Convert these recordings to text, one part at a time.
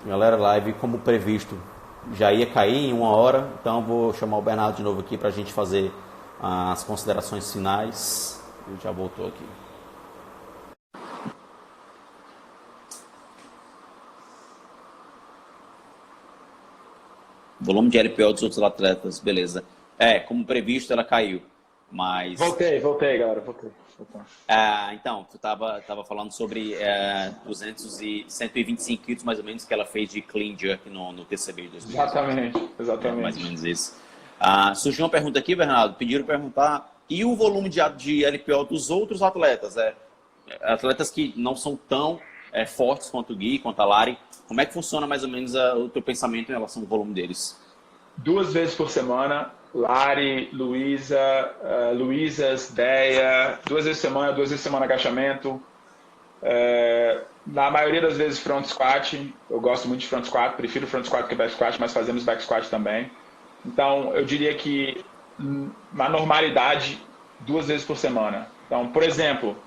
Galera, live como previsto já ia cair em 1 hora, então vou chamar o Bernardo de novo aqui para a gente fazer as considerações finais. Ele já voltou aqui. Volume de LPO dos outros atletas, beleza. Como previsto, ela caiu, mas... Voltei, galera, voltei. Então, tu tava falando sobre 125 quilos, mais ou menos, que ela fez de clean jerk no TCB de 2018. Exatamente. Mais ou menos isso. Surgiu uma pergunta aqui, Bernardo, pediram perguntar, e o volume de LPO dos outros atletas? Atletas que não são tão fortes quanto o Gui, quanto a Lari, como é que funciona mais ou menos o teu pensamento em relação ao volume deles? 2 vezes por semana, Lari, Luísas, Deia, 2 vezes por semana agachamento. Na maioria das vezes front squat, eu gosto muito de front squat, prefiro front squat que back squat, mas fazemos back squat também. Então, eu diria que na normalidade, 2 vezes por semana. Então, por exemplo,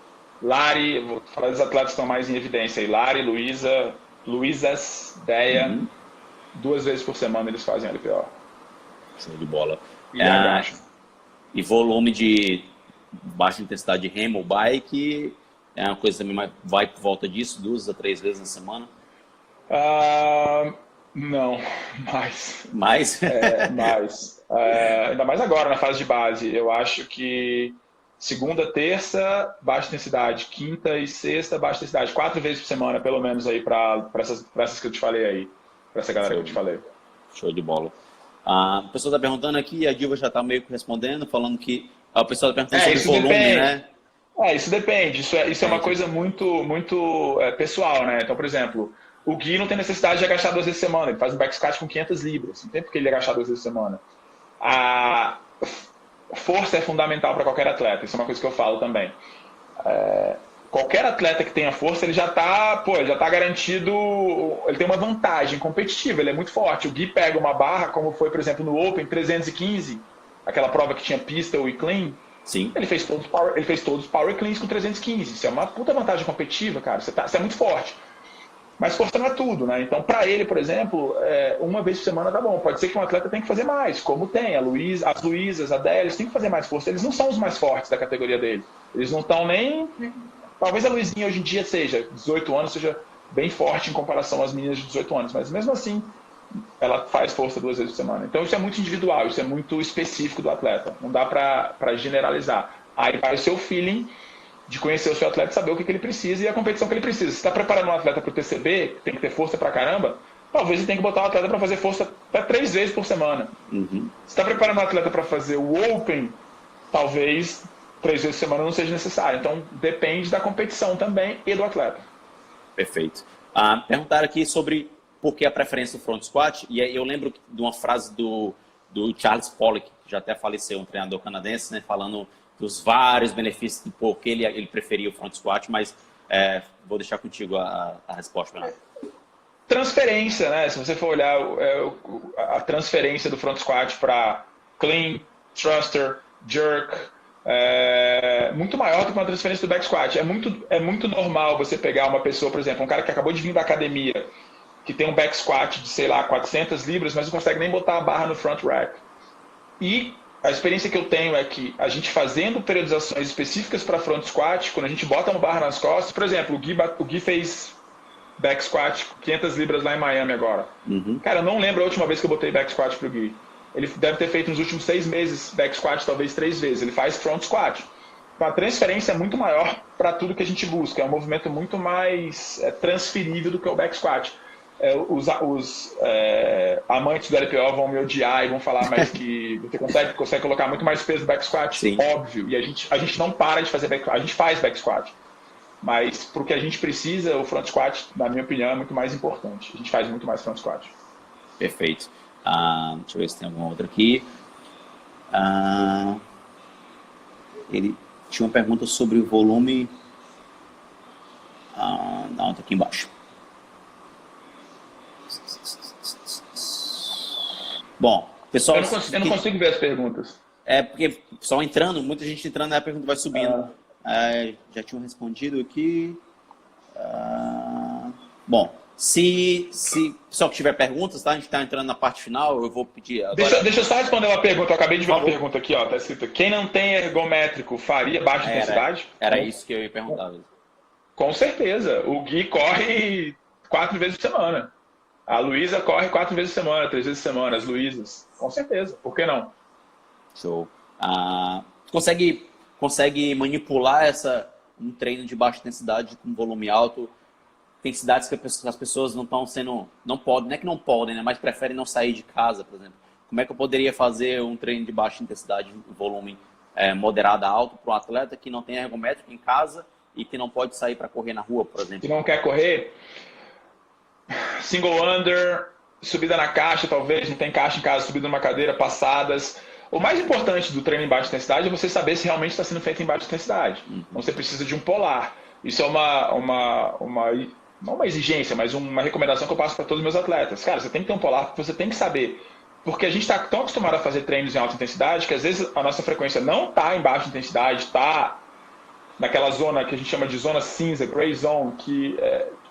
Lari, vou falar dos atletas que estão mais em evidência aí, Lari, Luísas, Deia, 2 vezes por semana eles fazem LPO. Show de bola. E agacham. E volume de baixa intensidade de remo ou bike é uma coisa também, vai por volta disso, 2 a 3 vezes na semana? Não, mais. Mais? Mais. Ainda mais agora, na fase de base. Eu acho que segunda, terça, baixa intensidade. Quinta e sexta, baixa intensidade. 4 vezes por semana, pelo menos, aí para essas que eu te falei aí. Para essa galera que eu te falei. Show de bola. A pessoa está perguntando aqui, a Diva já está meio que respondendo, falando que a pessoa está perguntando sobre volume, depende. né? Isso depende. Isso é uma coisa muito pessoal, né? Então, por exemplo, o Gui não tem necessidade de agachar 2 vezes por semana. Ele faz um back squat com 500 libras. Não tem por que ele agachar 2 vezes por semana. A força é fundamental para qualquer atleta. Isso é uma coisa que eu falo também. Qualquer atleta que tenha força, ele já está garantido, ele tem uma vantagem competitiva, ele é muito forte. O Gui pega uma barra, como foi, por exemplo, no Open 315, aquela prova que tinha pistol e clean. Sim. Ele fez todos os power cleans com 315. Isso é uma puta vantagem competitiva, cara. Você é muito forte. Mas força não é tudo, né? Então, para ele, por exemplo, 1 vez por semana tá bom. Pode ser que um atleta tenha que fazer mais, como tem. As Luísas, a Déia, eles têm que fazer mais força. Eles não são os mais fortes da categoria dele. Eles não estão nem... Talvez a Luizinha hoje em dia seja, 18 anos, seja bem forte em comparação às meninas de 18 anos. Mas mesmo assim, ela faz força 2 vezes por semana. Então isso é muito individual, isso é muito específico do atleta. Não dá para generalizar. Aí vai o seu feeling de conhecer o seu atleta, saber o que ele precisa e a competição que ele precisa. Se está preparando um atleta para o TCB, que tem que ter força pra caramba, talvez você tenha que botar o atleta para fazer força até 3 vezes por semana. Se está preparando um atleta para fazer o Open, talvez 3 vezes por semana não seja necessário. Então depende da competição também e do atleta. Perfeito. Perguntaram aqui sobre por que a preferência do front squat, e eu lembro de uma frase do Charles Poliquin, que já até faleceu, um treinador canadense, né, falando dos vários benefícios de por que ele preferia o front squat, mas vou deixar contigo a resposta, Bernardo. Transferência, né? Se você for olhar a transferência do front squat para clean, thruster, jerk, muito maior do que uma transferência do back squat. É muito normal você pegar uma pessoa, por exemplo, um cara que acabou de vir da academia, que tem um back squat de, sei lá, 400 libras, mas não consegue nem botar a barra no front rack. E a experiência que eu tenho é que a gente fazendo periodizações específicas para front squat, quando a gente bota uma barra nas costas, por exemplo, o Gui fez back squat 500 libras lá em Miami agora. Cara, eu não lembro a última vez que eu botei back squat pro Gui. Ele deve ter feito nos últimos 6 meses back squat, talvez 3 vezes. Ele faz front squat. Então a transferência é muito maior para tudo que a gente busca. É um movimento muito mais transferível do que o back squat. Os amantes do LPO vão me odiar e vão falar mais que você consegue colocar muito mais peso no back squat. Sim. Óbvio. E a gente não para de fazer back squat. A gente faz back squat. Mas pro que a gente precisa, o front squat, na minha opinião, é muito mais importante. A gente faz muito mais front squat. Perfeito. Deixa eu ver se tem alguma outra aqui. Ele tinha uma pergunta sobre o volume. Não, tá aqui embaixo. Bom, pessoal... Eu não consigo ver as perguntas. Porque só entrando, muita gente entrando, aí a pergunta vai subindo. Já tinham respondido aqui. Bom, Se só que tiver perguntas, tá? A gente está entrando na parte final, eu vou pedir agora. Deixa eu só responder uma pergunta. Eu acabei de ver uma pergunta aqui, ó. Tá escrito: quem não tem ergométrico faria baixa intensidade? Era isso que eu ia perguntar. Com certeza. O Gui corre 4 vezes por semana. A Luísa corre 4 vezes por semana, 3 vezes por semana, as Luísas. Com certeza. Por que não? Show. Consegue manipular um treino de baixa intensidade com volume alto? Tem cidades que as pessoas não estão sendo... Não podem, não é que não podem, né? Mas preferem não sair de casa, por exemplo. Como é que eu poderia fazer um treino de baixa intensidade, volume moderado a alto, para um atleta que não tem ergométrico em casa e que não pode sair para correr na rua, por exemplo? Que não quer correr? Single under, subida na caixa, talvez, não tem caixa em casa, subida numa cadeira, passadas. O mais importante do treino em baixa intensidade é você saber se realmente está sendo feito em baixa intensidade. Então você precisa de um polar. Isso é não uma exigência, mas uma recomendação que eu passo para todos os meus atletas. Cara, você tem que ter um polar, porque você tem que saber. Porque a gente está tão acostumado a fazer treinos em alta intensidade que às vezes a nossa frequência não está em baixa intensidade, está naquela zona que a gente chama de zona cinza, gray zone, que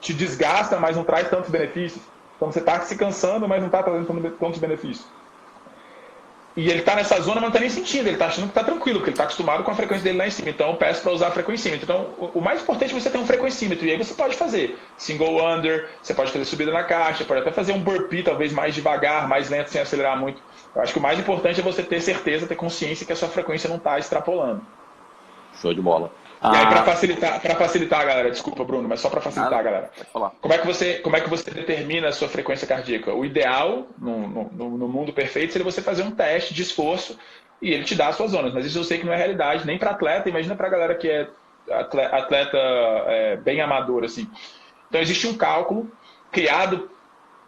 te desgasta, mas não traz tantos benefícios. Então você está se cansando, mas não está trazendo tantos benefícios. E ele está nessa zona, mas não está nem sentindo, ele está achando que está tranquilo, porque ele está acostumado com a frequência dele lá em cima. Então eu peço para usar a frequencímetro. Então o mais importante é você ter um frequencímetro. E aí você pode fazer single under, você pode fazer subida na caixa, pode até fazer um burpee, talvez mais devagar, mais lento, sem acelerar muito. Eu acho que o mais importante é você ter certeza, ter consciência que a sua frequência não está extrapolando. Show de bola. E aí, para facilitar, galera, desculpa, Bruno, mas só para facilitar, galera. Pode falar. Como é que você determina a sua frequência cardíaca? O ideal, no mundo perfeito, seria você fazer um teste de esforço e ele te dá as suas zonas. Mas isso eu sei que não é realidade, nem para atleta, imagina para a galera que é atleta bem amador, assim. Então, existe um cálculo criado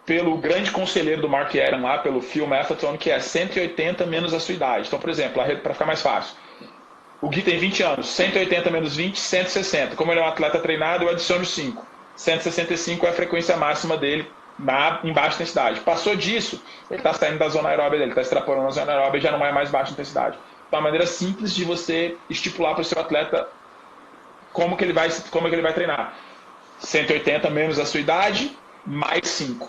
pelo grande conselheiro do Mark Aaron lá, pelo Phil Maffetone, que é 180 menos a sua idade. Então, por exemplo, para ficar mais fácil, o Gui tem 20 anos, 180 menos 20, 160. Como ele é um atleta treinado, eu adiciono 5. 165 é a frequência máxima dele em baixa intensidade. Passou disso, ele está saindo da zona aeróbica dele, está extrapolando a zona aeróbica e já não é mais baixa intensidade. Então, é uma maneira simples de você estipular para o seu atleta como que ele vai treinar. 180 menos a sua idade, mais 5.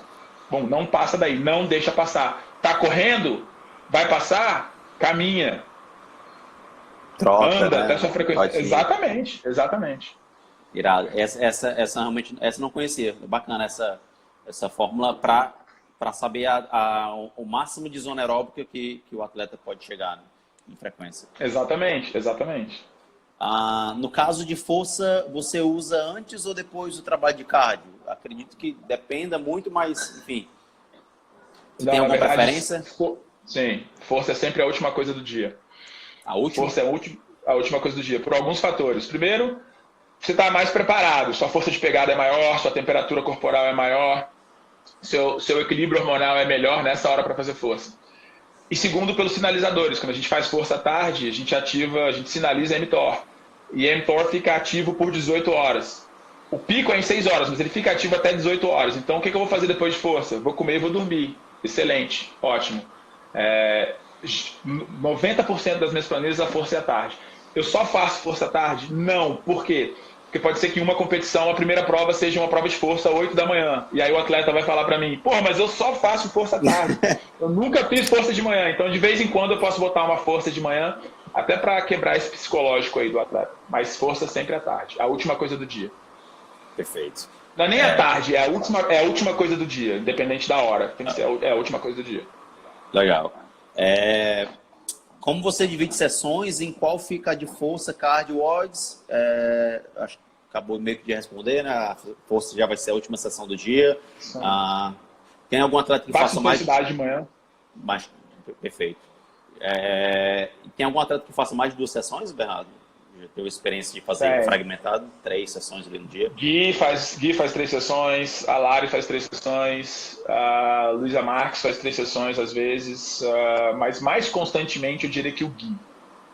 Bom, não passa daí, não deixa passar. Está correndo? Vai passar? Caminha. Troca, anda né? até a sua frequência. Exatamente. Irado. Essa realmente, essa não conhecia. É bacana essa fórmula para saber o máximo de zona aeróbica que o atleta pode chegar, né, em frequência. Exatamente. No caso de força, você usa antes ou depois do trabalho de cardio? Acredito que dependa muito, mas enfim. Você tem alguma preferência? Sim. Força é sempre a última coisa do dia. A última? Força é a última coisa do dia, por alguns fatores. Primeiro, você está mais preparado, sua força de pegada é maior, sua temperatura corporal é maior, seu equilíbrio hormonal é melhor nessa hora para fazer força. E segundo, pelos sinalizadores. Quando a gente faz força à tarde, a gente sinaliza mTOR. E mTOR fica ativo por 18 horas. O pico é em 6 horas, mas ele fica ativo até 18 horas. Então, o que eu vou fazer depois de força? Vou comer e vou dormir. Excelente, ótimo. 90% das minhas planilhas a força é à tarde. Eu só faço força à tarde? Não. Por quê? Porque pode ser que em uma competição a primeira prova seja uma prova de força às 8 da manhã. E aí o atleta vai falar para mim: porra, mas eu só faço força à tarde. Eu nunca fiz força de manhã. Então de vez em quando eu posso botar uma força de manhã, até para quebrar esse psicológico aí do atleta. Mas força sempre à tarde. A última coisa do dia. Perfeito. Não é nem à tarde, é a última coisa do dia. Independente da hora. Tem que ser a última coisa do dia. Legal. Como você divide sessões, em qual fica a de força, cardio, odds? Acho que acabou meio que de responder, né? A força já vai ser a última sessão do dia. Tem algum atleta que faça mais... de manhã. Perfeito. Tem algum atleta que faça mais de 2 sessões, Bernardo? Já teve experiência de fazer fragmentado, 3 sessões ali no dia? Gui faz 3 sessões, a Lari faz 3 sessões, a Luísa Marques faz 3 sessões às vezes, mas mais constantemente eu diria que o Gui.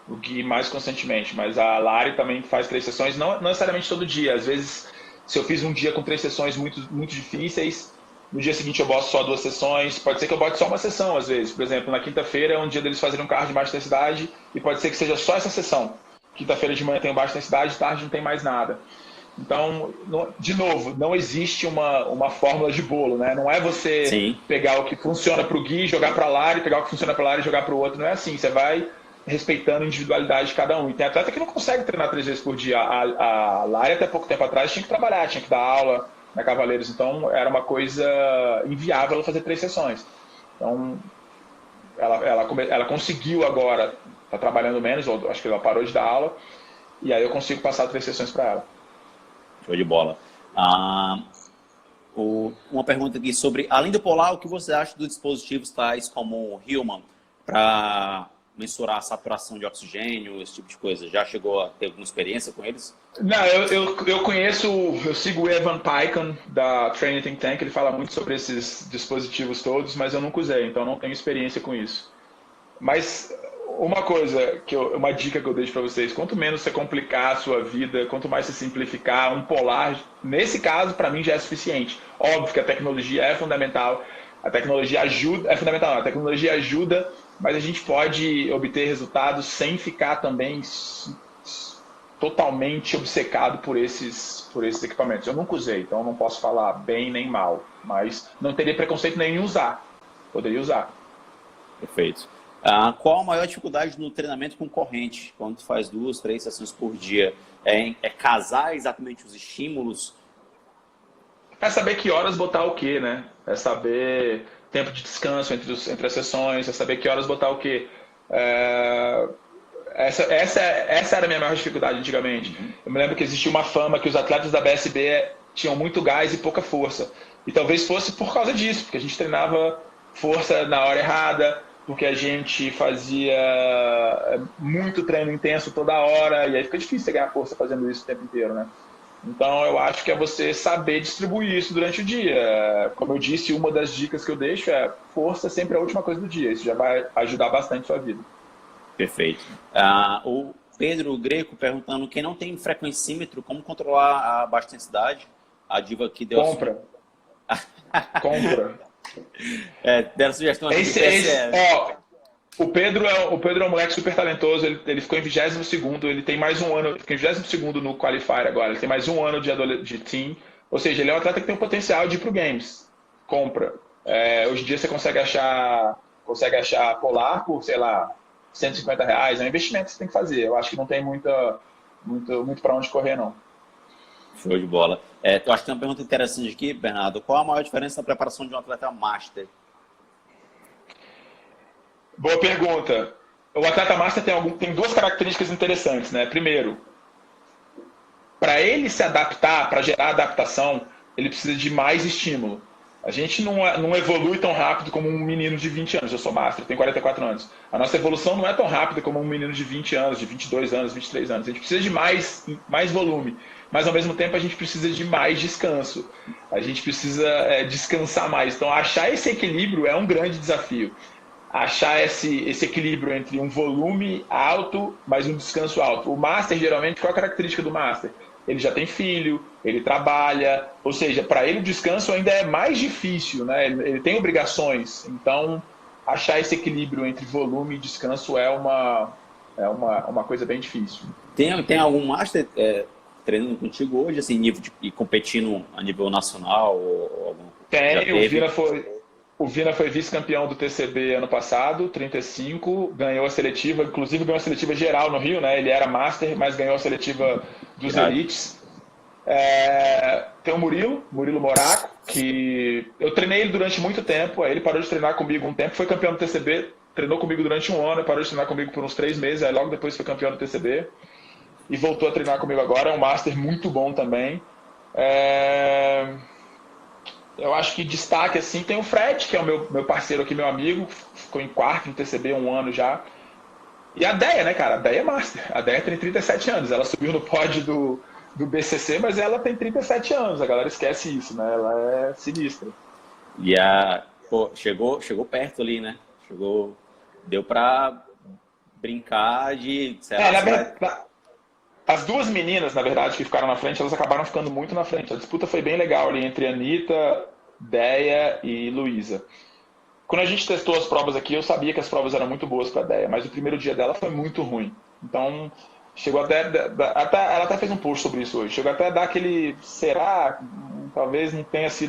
O Gui mais constantemente, mas a Lari também faz 3 sessões, não necessariamente todo dia. Às vezes, se eu fiz um dia com 3 sessões muito, muito difíceis, no dia seguinte eu boto só 2 sessões, pode ser que eu bote só uma sessão às vezes. Por exemplo, na quinta-feira é um dia deles fazerem um cardio de baixa intensidade e pode ser que seja só essa sessão. Quinta-feira de manhã tem baixa intensidade, tarde não tem mais nada. Então, de novo, não existe uma fórmula de bolo, né? Não é você Sim. pegar o que funciona para o Gui, jogar para a Lari, pegar o que funciona para a Lari e jogar para o outro. Não é assim. Você vai respeitando a individualidade de cada um. E tem atleta que não consegue treinar 3 vezes por dia. A Lari, até pouco tempo atrás, tinha que trabalhar, tinha que dar aula na Cavaleiros. Então, era uma coisa inviável ela fazer 3 sessões. Então, ela conseguiu agora, está trabalhando menos, ou acho que ela parou de dar aula, e aí eu consigo passar 3 sessões para ela. Show de bola. Uma pergunta aqui sobre, além do polar, o que você acha dos dispositivos tais como o Hillman para mensurar a saturação de oxigênio, esse tipo de coisa? Já chegou a ter alguma experiência com eles? Não, eu conheço, eu sigo o Evan Pycon da Training Think Tank, ele fala muito sobre esses dispositivos todos, mas eu nunca usei, então não tenho experiência com isso. Mas uma coisa, uma dica que eu deixo para vocês, quanto menos você complicar a sua vida, quanto mais você simplificar, um polar, nesse caso, para mim já é suficiente. Óbvio que a tecnologia é fundamental, a tecnologia ajuda, é fundamental não, a tecnologia ajuda, mas a gente pode obter resultados sem ficar também totalmente obcecado por esses equipamentos. Eu nunca usei, então não posso falar bem nem mal, mas não teria preconceito nenhum em usar, poderia usar. Perfeito. Qual a maior dificuldade no treinamento com corrente? Quando tu faz 2, 3 sessões por dia? É casar exatamente os estímulos? É saber que horas botar o quê, né? É saber tempo de descanso entre as sessões, é saber que horas botar o quê. Essa era a minha maior dificuldade antigamente. Eu me lembro que existia uma fama que os atletas da BSB tinham muito gás e pouca força. E talvez fosse por causa disso, porque a gente treinava força na hora errada, porque a gente fazia muito treino intenso toda hora, e aí fica difícil você ganhar força fazendo isso o tempo inteiro, né? Então eu acho que é você saber distribuir isso durante o dia. Como eu disse, uma das dicas que eu deixo é força sempre é a última coisa do dia. Isso já vai ajudar bastante a sua vida. Perfeito. O Pedro Greco perguntando, quem não tem frequencímetro, como controlar a baixa intensidade? A diva que deu Compra. Compra. Deram sugestão aqui o Pedro é um moleque super talentoso, ele ficou em 22º, ele tem mais um ano, ele fica em 22º no Qualifier agora, ele tem mais um ano de team, ou seja, ele é um atleta que tem o potencial de ir pro Games. Compra. Hoje em dia você consegue achar Polar por, sei lá, R$150, é um investimento que você tem que fazer, eu acho que não tem muito para onde correr, não. Show de bola. Eu acho que tem uma pergunta interessante aqui, Bernardo. Qual a maior diferença na preparação de um atleta Master? Boa pergunta. O atleta Master tem 2 características interessantes, né? Primeiro, para ele se adaptar, para gerar adaptação, ele precisa de mais estímulo. A gente não evolui tão rápido como um menino de 20 anos. Eu sou Master, tenho 44 anos. A nossa evolução não é tão rápida como um menino de 20 anos, de 22 anos, 23 anos. A gente precisa de mais volume. Mas, ao mesmo tempo, a gente precisa de mais descanso. A gente precisa descansar mais. Então, achar esse equilíbrio é um grande desafio. Achar esse equilíbrio entre um volume alto, mas um descanso alto. O Master, geralmente, qual é a característica do Master? Ele já tem filho, ele trabalha, ou seja, para ele o descanso ainda é mais difícil, né? Ele tem obrigações. Então, achar esse equilíbrio entre volume e descanso é uma coisa bem difícil. Tem algum Master treinando contigo hoje, assim, e competindo a nível nacional? Ou algum? Tem, o Vina foi vice-campeão do TCB ano passado, 35, ganhou a seletiva, inclusive ganhou a seletiva geral no Rio, né? Ele era Master, mas ganhou a seletiva dos Elites. Tem o Murilo Moraco, que eu treinei ele durante muito tempo, aí ele parou de treinar comigo um tempo, foi campeão do TCB, treinou comigo durante um ano, parou de treinar comigo por uns 3 meses, aí logo depois foi campeão do TCB e voltou a treinar comigo agora, é um Master muito bom também. Eu acho que destaque assim tem o Fred, que é o meu parceiro aqui, meu amigo, ficou em 4º no TCB há um ano já. E a Deia, né, cara? A Deia é Master. A Deia tem 37 anos. Ela subiu no pódio do BCC, mas ela tem 37 anos. A galera esquece isso, né? Ela é sinistra. E chegou perto ali, né? Deu pra brincar de... As 2 meninas, na verdade, que ficaram na frente, elas acabaram ficando muito na frente. A disputa foi bem legal ali entre Anitta, Deia e Luísa. Quando a gente testou as provas aqui, eu sabia que as provas eram muito boas para a Deia, mas o primeiro dia dela foi muito ruim. Então, chegou ela até fez um post sobre isso hoje, chegou até a dar aquele, será? Talvez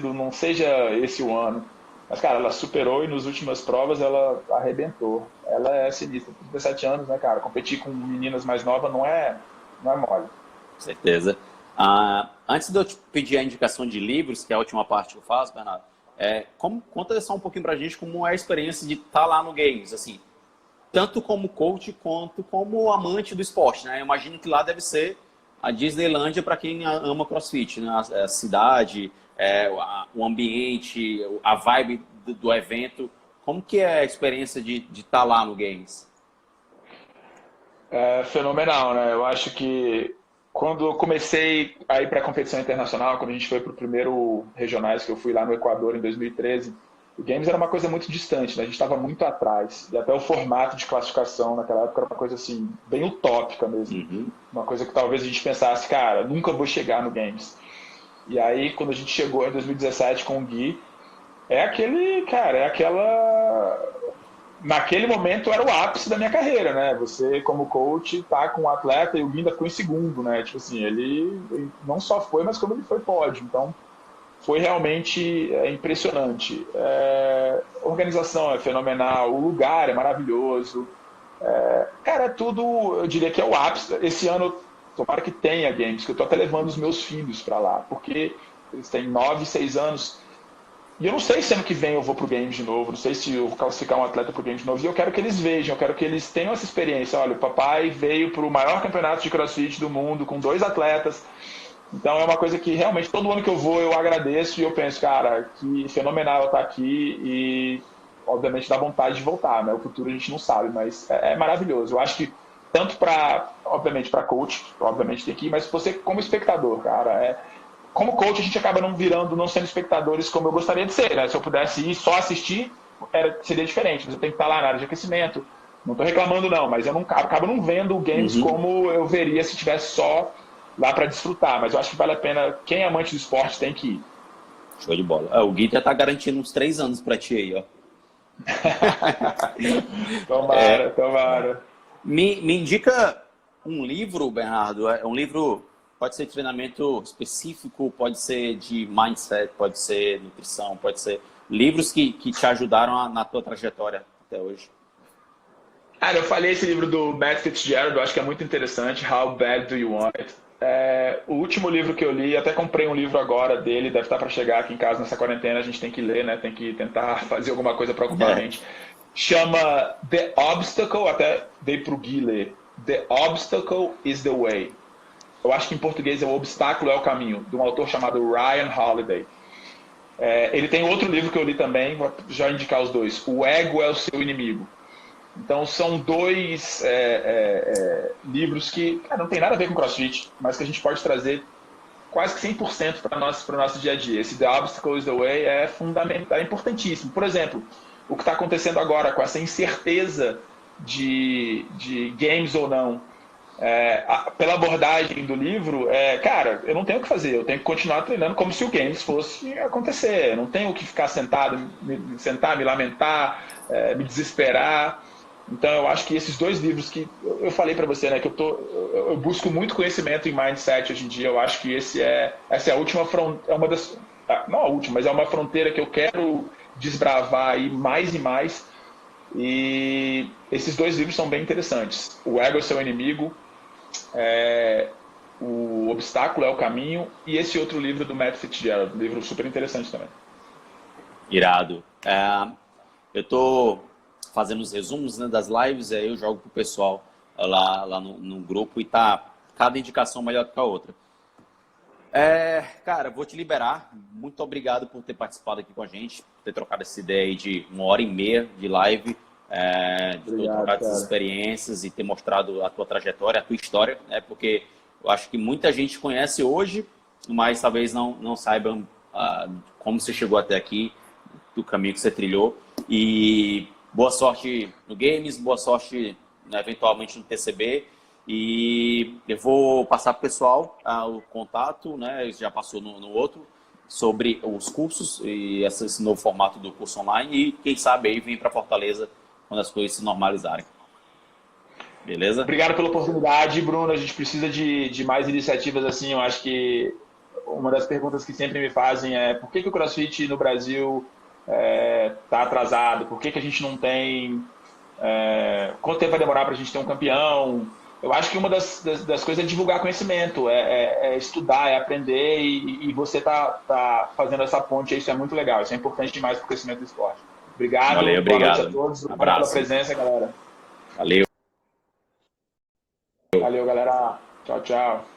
não seja esse o ano. Mas, cara, ela superou e nas últimas provas ela arrebentou. Ela é sinistra, 17 anos, né, cara? Competir com meninas mais novas não é mole. Com certeza. Antes de eu te pedir a indicação de livros, que é a última parte que eu faço, Bernardo, conta só um pouquinho pra gente como é a experiência de estar lá no Games, assim, tanto como coach quanto como amante do esporte, né? Eu imagino que lá deve ser a Disneylândia para quem ama CrossFit, né? A cidade, o ambiente, a vibe do evento. Como que é a experiência de estar lá no Games? É fenomenal, né? Eu acho que quando eu comecei a ir para a competição internacional, quando a gente foi para o primeiro regionais que eu fui lá no Equador em 2013, o Games era uma coisa muito distante, né? A gente estava muito atrás. E até o formato de classificação naquela época era uma coisa assim, bem utópica mesmo. Uhum. Uma coisa que talvez a gente pensasse, cara, nunca vou chegar no Games. E aí, quando a gente chegou em 2017 com o Gui, cara, é aquela. Naquele momento era o ápice da minha carreira, né? Você, como coach, tá com um atleta e o Gui ainda ficou em segundo, né? Tipo assim, ele não só foi, mas como ele foi pódio. Então, foi realmente impressionante. A organização é fenomenal, o lugar é maravilhoso. Cara, é tudo, eu diria que é o ápice. Esse ano, tomara que tenha games, que eu tô até levando os meus filhos para lá, porque eles têm 9, 6 anos. E eu não sei se ano que vem eu vou pro Games de novo, não sei se eu vou classificar um atleta pro Games de novo. E eu quero que eles vejam, eu quero que eles tenham essa experiência. Olha, o papai veio pro maior campeonato de CrossFit do mundo com 2 atletas. Então é uma coisa que realmente todo ano que eu vou eu agradeço e eu penso, cara, que fenomenal eu estar aqui e obviamente dá vontade de voltar, né? O futuro a gente não sabe, mas é maravilhoso. Eu acho que tanto para, obviamente, para coach, obviamente tem que ir, mas você como espectador, cara, como coach a gente acaba não sendo espectadores como eu gostaria de ser, né? Se eu pudesse ir só assistir, seria diferente. Você tem que estar lá na área de aquecimento. Não estou reclamando não, mas eu acabo não vendo games como eu veria se tivesse só lá para desfrutar, mas eu acho que vale a pena, quem é amante do esporte tem que ir. Show de bola. O Gui já tá garantindo uns 3 anos para ti aí, ó. Tomara. Me indica um livro, Bernardo. É um livro, pode ser de treinamento específico, pode ser de mindset, pode ser nutrição, pode ser livros que te ajudaram na tua trajetória até hoje. Cara, eu falei esse livro do Matt Fitzgerald, eu acho que é muito interessante, How Bad Do You Want It? O último livro que eu li, até comprei um livro agora dele, deve estar para chegar aqui em casa nessa quarentena, a gente tem que ler, né? Tem que tentar fazer alguma coisa para ocupar a mente. Chama The Obstacle, até dei pro Gui ler. The Obstacle is the Way. Eu acho que em português é O Obstáculo é o Caminho, de um autor chamado Ryan Holiday. Ele tem outro livro que eu li também, vou já indicar os dois. O Ego é o Seu Inimigo. Então são 2 livros que, cara, não tem nada a ver com CrossFit, mas que a gente pode trazer quase que 100% para o nosso dia a dia. Esse The Obstacle is the Way é fundamental, é importantíssimo. Por exemplo, o que está acontecendo agora com essa incerteza de games ou não, pela abordagem do livro, cara, eu não tenho o que fazer, eu tenho que continuar treinando como se o games fosse acontecer. Eu não tenho que ficar sentado, me lamentar, me desesperar. Então eu acho que esses 2 livros que eu falei para você, né, que eu busco muito conhecimento em mindset hoje em dia. Eu acho que essa é a última fronteira, não a última, mas é uma fronteira que eu quero desbravar aí mais e mais. E esses 2 livros são bem interessantes. O Ego é Seu Inimigo, O Obstáculo é o Caminho, e esse outro livro do Matt Fitzgerald, um livro super interessante também. Irado. Eu tô fazendo os resumos, né, das lives, aí eu jogo pro pessoal lá no grupo e tá cada indicação melhor do que a outra. Cara, vou te liberar. Muito obrigado por ter participado aqui com a gente, por ter trocado essa ideia aí de 1h30 de live, de ter trocado essas experiências e ter mostrado a tua trajetória, a tua história, né, porque eu acho que muita gente conhece hoje, mas talvez não saibam como você chegou até aqui, do caminho que você trilhou. E boa sorte no Games, boa sorte, né, eventualmente no TCB. E eu vou passar para o pessoal o contato, né, já passou no outro, sobre os cursos e esse novo formato do curso online. E quem sabe aí vem para Fortaleza quando as coisas se normalizarem. Beleza? Obrigado pela oportunidade, Bruno. A gente precisa de mais iniciativas assim. Eu acho que uma das perguntas que sempre me fazem é por que o CrossFit no Brasil está atrasado? Por que a gente não tem... quanto tempo vai demorar para a gente ter um campeão? Eu acho que uma das coisas é divulgar conhecimento, é estudar, é aprender e você tá fazendo essa ponte. Isso é muito legal, isso é importante demais para o crescimento do esporte. Obrigado, Valeu, boa noite a obrigado. todos, obrigado pela Abraço. presença, galera. Valeu. Valeu, galera. Tchau, tchau.